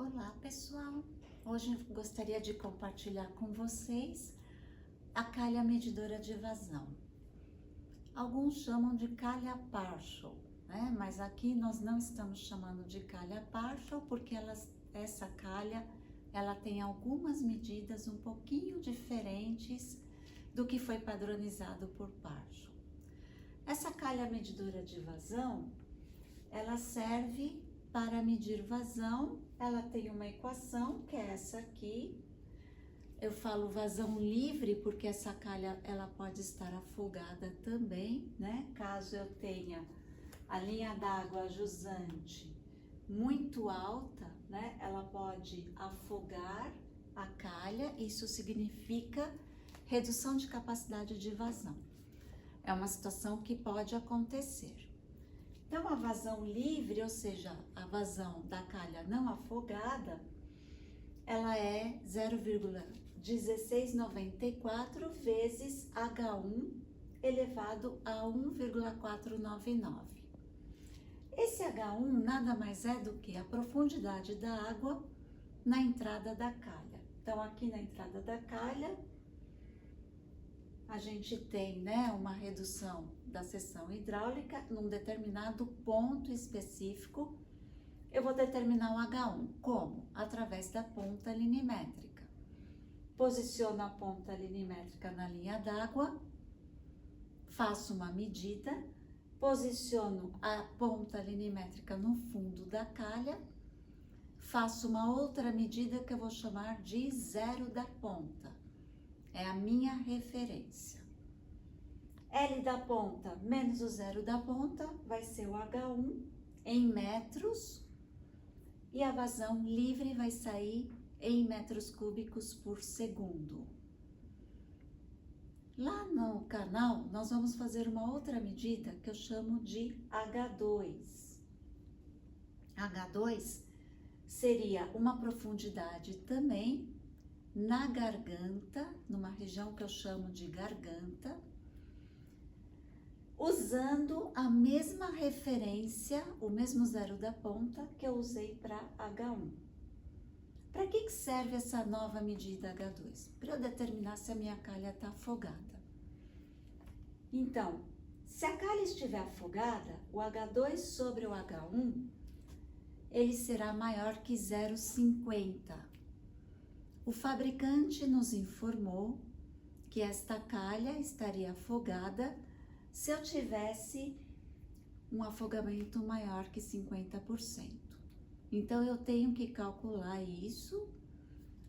Olá pessoal, hoje eu gostaria de compartilhar com vocês a calha medidora de vazão. Alguns chamam de calha partial, né? Mas aqui nós não estamos chamando de calha partial porque essa calha ela tem algumas medidas um pouquinho diferentes do que foi padronizado por partial. Essa calha medidora de vazão, ela serve para medir vazão. Ela tem uma equação, que é essa aqui. Eu falo vazão livre porque essa calha ela pode estar afogada também, né? Caso eu tenha a linha d'água jusante muito alta, né? Ela pode afogar a calha, isso significa redução de capacidade de vazão. É uma situação que pode acontecer. Então, a vazão livre, ou seja, a vazão da calha não afogada, ela é 0,1694 vezes H1 elevado a 1,499. Esse H1 nada mais é do que a profundidade da água na entrada da calha. Então, aqui na entrada da calha, a gente tem, né, uma redução da seção hidráulica num determinado ponto específico. Eu vou determinar o H1. Como? Através da ponta linimétrica. Posiciono a ponta linimétrica na linha d'água, faço uma medida, posiciono a ponta linimétrica no fundo da calha, faço uma outra medida que eu vou chamar de zero da ponta. É a minha referência. L da ponta menos o zero da ponta vai ser o H1 em metros e a vazão livre vai sair em metros cúbicos por segundo. Lá no canal, nós vamos fazer uma outra medida que eu chamo de H2. H2 seria uma profundidade também na garganta, numa região que eu chamo de garganta, usando a mesma referência, o mesmo zero da ponta que eu usei para H1. Para que serve essa nova medida H2? Para eu determinar se a minha calha está afogada. Então, se a calha estiver afogada, o H2 sobre o H1, ele será maior que 0,50. O fabricante nos informou que esta calha estaria afogada se eu tivesse um afogamento maior que 50%. Então, eu tenho que calcular isso.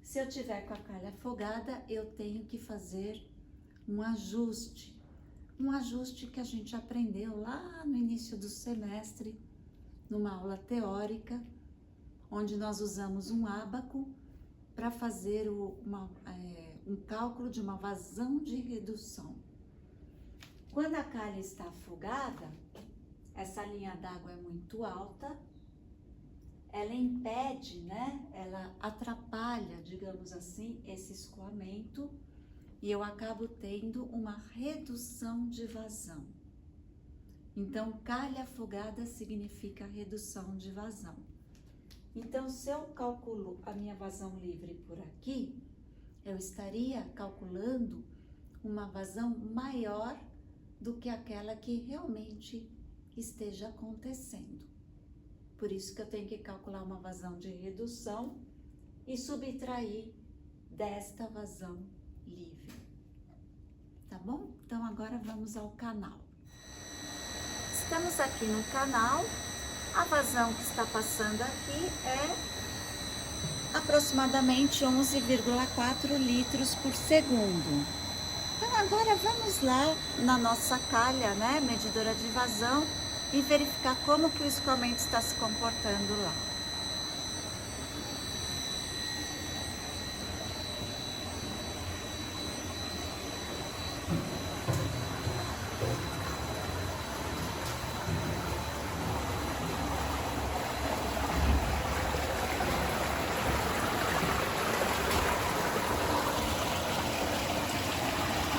Se eu tiver com a calha afogada, eu tenho que fazer um ajuste que a gente aprendeu lá no início do semestre, numa aula teórica, onde nós usamos um ábaco para fazer um cálculo de uma vazão de redução. Quando a calha está afogada, essa linha d'água é muito alta, ela impede, né? Ela atrapalha, digamos assim, esse escoamento e eu acabo tendo uma redução de vazão. Então, calha afogada significa redução de vazão. Então, se eu calculo a minha vazão livre por aqui, eu estaria calculando uma vazão maior do que aquela que realmente esteja acontecendo. Por isso que eu tenho que calcular uma vazão de redução e subtrair desta vazão livre. Tá bom? Então, agora vamos ao canal. Estamos aqui no canal. A vazão que está passando aqui é aproximadamente 11,4 litros por segundo. Então, agora vamos lá na nossa calha, né, medidora de vazão, e verificar como que o escoamento está se comportando lá.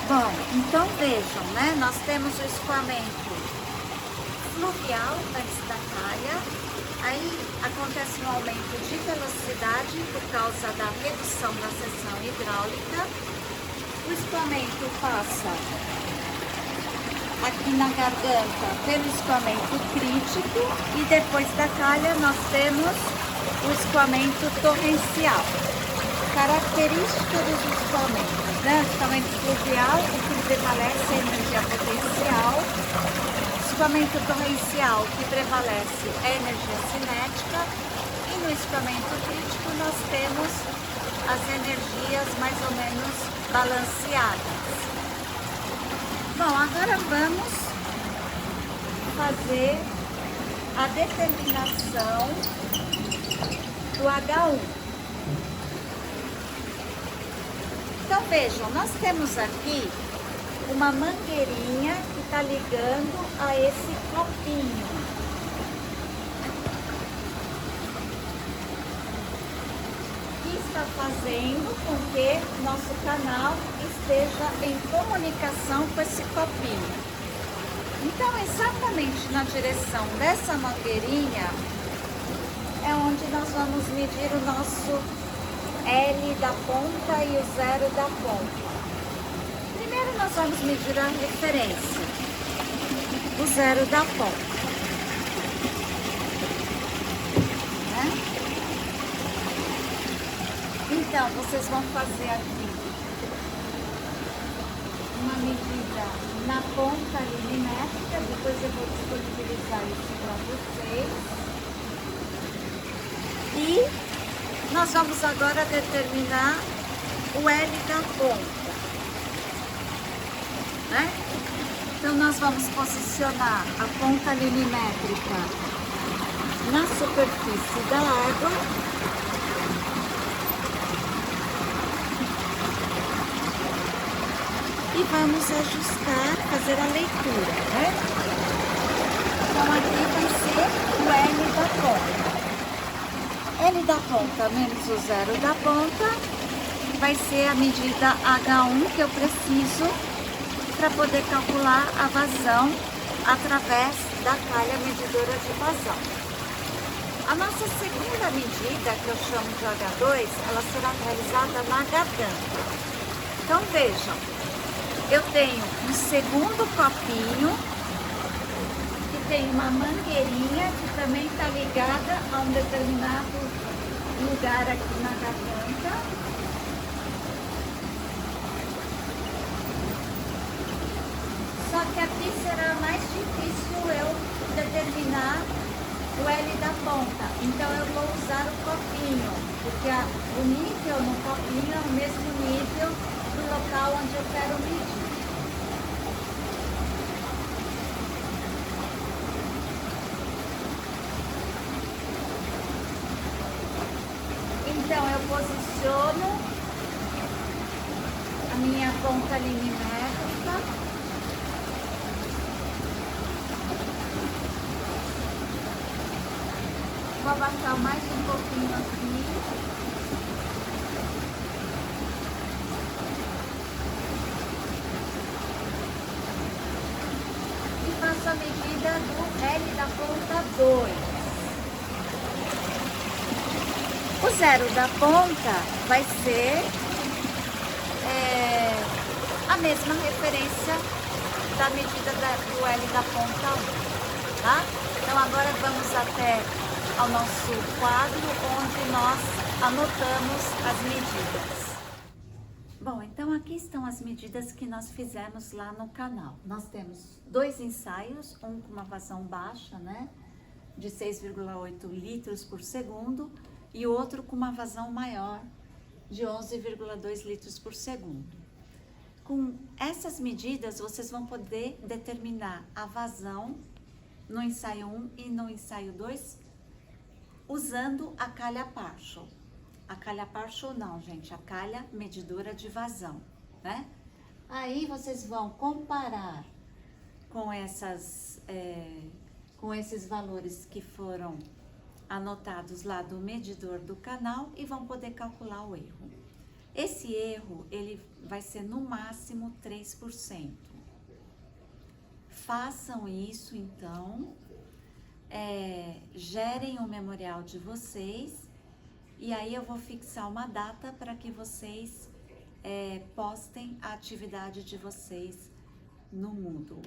Bom, então vejam, né? Nós temos o escoamento fluvial antes da calha, aí acontece um aumento de velocidade por causa da redução da seção hidráulica. O escoamento passa aqui na garganta pelo escoamento crítico e depois da calha nós temos o escoamento torrencial. Característica dos escoamentos, né? O escoamento fluvial, o que prevalece é a energia potencial. Escoamento torrencial, o que prevalece é a energia cinética. E no escoamento crítico nós temos as energias mais ou menos balanceadas. Bom, agora vamos fazer a determinação do H1. Então vejam, nós temos aqui uma mangueirinha que está ligando a esse copinho. Que está fazendo com que nosso canal esteja em comunicação com esse copinho. Então, exatamente na direção dessa mangueirinha é onde nós vamos medir o nosso L da ponta e o 0 da ponta. Primeiro nós vamos medir a referência, o 0 da ponta. Né? Então, vocês vão fazer aqui uma medida na ponta milimétrica, depois eu vou disponibilizar isso para vocês. E nós vamos agora determinar o L da ponta, né? Então nós vamos posicionar a ponta milimétrica na superfície da água. E vamos ajustar, fazer a leitura, né? Então aqui vai ser o L da ponta. L da ponta menos o 0 da ponta vai ser a medida H1 que eu preciso para poder calcular a vazão através da calha medidora de vazão. A nossa segunda medida, que eu chamo de H2, ela será realizada na garganta. Então vejam, eu tenho um segundo copinho que tem uma mangueirinha que também está ligada a um determinado lugar aqui na garganta. Só que aqui será mais difícil eu determinar o L da ponta. Então eu vou usar o copinho, porque o nível no copinho é o mesmo nível do local onde eu quero medir. Então eu posiciono a minha ponta milimétrica. Vou abaixar mais um pouquinho aqui. E faço a medida do L da ponta 2. O 0 da ponta vai ser a mesma referência da medida do L da ponta 1, tá? Então agora vamos até ao nosso quadro onde nós anotamos as medidas. Bom, então aqui estão as medidas que nós fizemos lá no canal. Nós temos 2 ensaios, um com uma vazão baixa, né, de 6,8 litros por segundo, e outro com uma vazão maior, de 11,2 litros por segundo. Com essas medidas, vocês vão poder determinar a vazão no ensaio 1 e no ensaio 2, usando a calha partial. A calha partial não, gente, a calha medidora de vazão, né? Aí vocês vão comparar com esses valores que foram anotados lá do medidor do canal e vão poder calcular o erro. Esse erro, ele vai ser no máximo 3%. Façam isso, então, gerem o memorial de vocês, e aí eu vou fixar uma data para que vocês postem a atividade de vocês no Moodle.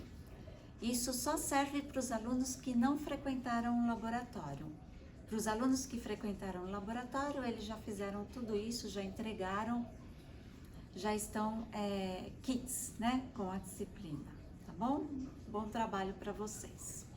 Isso só serve para os alunos que não frequentaram o laboratório. Para os alunos que frequentaram o laboratório, eles já fizeram tudo isso, já entregaram, já estão kits, né, com a disciplina, tá bom? Bom trabalho para vocês.